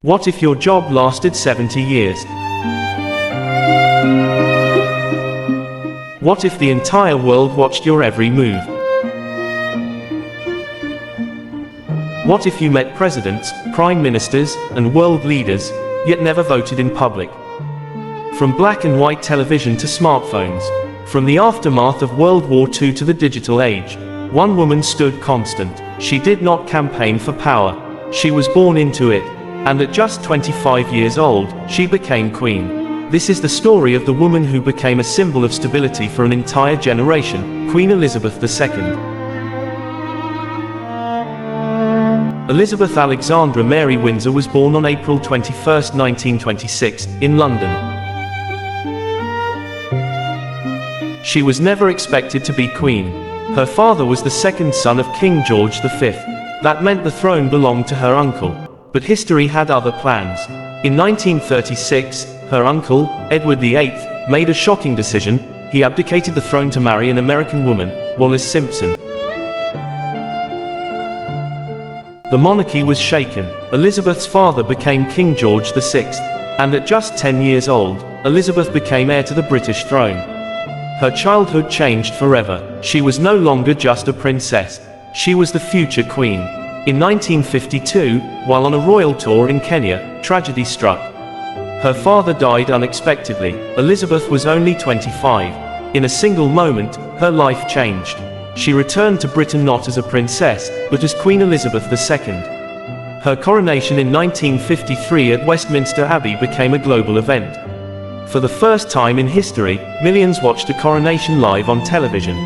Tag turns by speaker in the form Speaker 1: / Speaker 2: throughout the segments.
Speaker 1: What if your job lasted 70 years? What if the entire world watched your every move? What if you met presidents, prime ministers, and world leaders, yet never voted in public? From black and white television to smartphones, from the aftermath of World War II to the digital age, one woman stood constant. She did not campaign for power. She was born into it. And at just 25 years old, she became queen. This is the story of the woman who became a symbol of stability for an entire generation, Queen Elizabeth II. Elizabeth Alexandra Mary Windsor was born on April 21, 1926, in London. She was never expected to be queen. Her father was the second son of King George V. That meant the throne belonged to her uncle. But history had other plans. In 1936, her uncle, Edward VIII, made a shocking decision. He abdicated the throne to marry an American woman, Wallis Simpson. The monarchy was shaken. Elizabeth's father became King George VI, and at just 10 years old, Elizabeth became heir to the British throne. Her childhood changed forever. She was no longer just a princess. She was the future queen. In 1952, while on a royal tour in Kenya, tragedy struck. Her father died unexpectedly. Elizabeth was only 25. In a single moment, her life changed. She returned to Britain not as a princess, but as Queen Elizabeth II. Her coronation in 1953 at Westminster Abbey became a global event. For the first time in history, millions watched a coronation live on television.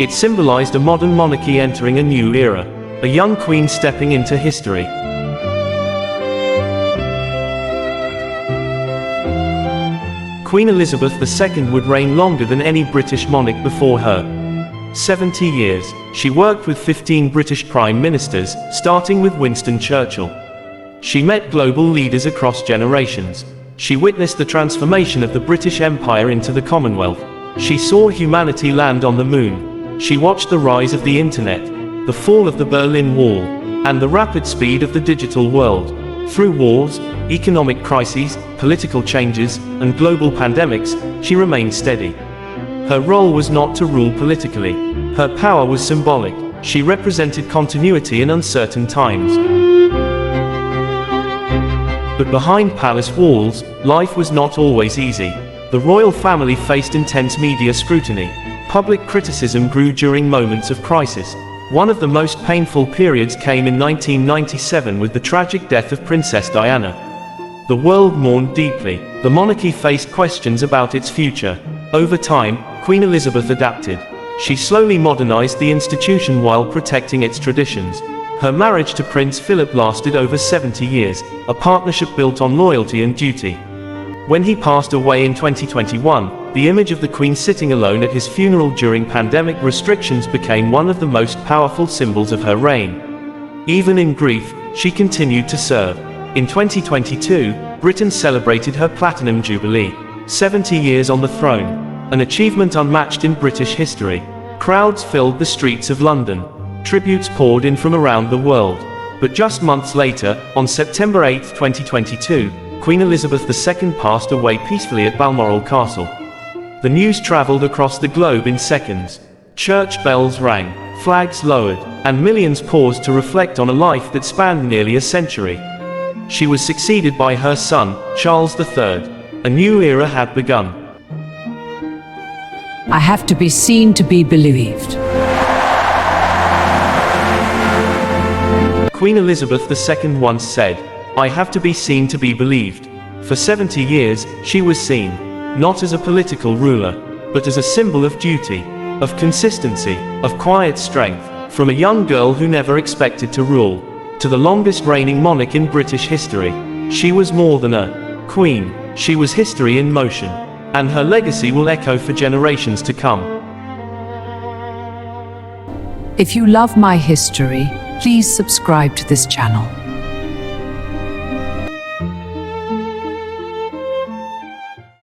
Speaker 1: It symbolized a modern monarchy entering a new era. A young queen stepping into history. Queen Elizabeth II would reign longer than any British monarch before her. 70 years. She worked with 15 British prime ministers, starting with Winston Churchill. She met global leaders across generations. She witnessed the transformation of the British Empire into the Commonwealth. She saw humanity land on the moon. She watched the rise of the internet, the fall of the Berlin Wall, and the rapid speed of the digital world. Through wars, economic crises, political changes, and global pandemics, she remained steady. Her role was not to rule politically. Her power was symbolic. She represented continuity in uncertain times. But behind palace walls, life was not always easy. The royal family faced intense media scrutiny. Public criticism grew during moments of crisis. One of the most painful periods came in 1997 with the tragic death of Princess Diana. The world mourned deeply. The monarchy faced questions about its future. Over time, Queen Elizabeth adapted. She slowly modernized the institution while protecting its traditions. Her marriage to Prince Philip lasted over 70 years, a partnership built on loyalty and duty. When he passed away in 2021, the image of the Queen sitting alone at his funeral during pandemic restrictions became one of the most powerful symbols of her reign. Even in grief, she continued to serve. In 2022, Britain celebrated her Platinum Jubilee, 70 years on the throne, an achievement unmatched in British history. Crowds filled the streets of London. Tributes poured in from around the world. But just months later, on September 8, 2022, Queen Elizabeth II passed away peacefully at Balmoral Castle. The news traveled across the globe in seconds. Church bells rang, flags lowered, and millions paused to reflect on a life that spanned nearly a century. She was succeeded by her son, Charles III. A new era had begun.
Speaker 2: I have to be seen to be believed.
Speaker 1: Queen Elizabeth II once said, "I have to be seen to be believed." For 70 years, she was seen, not as a political ruler, but as a symbol of duty, of consistency, of quiet strength. From a young girl who never expected to rule, to the longest reigning monarch in British history, she was more than a queen. She was history in motion, and her legacy will echo for generations to come.
Speaker 2: If you love my history, please subscribe to this channel.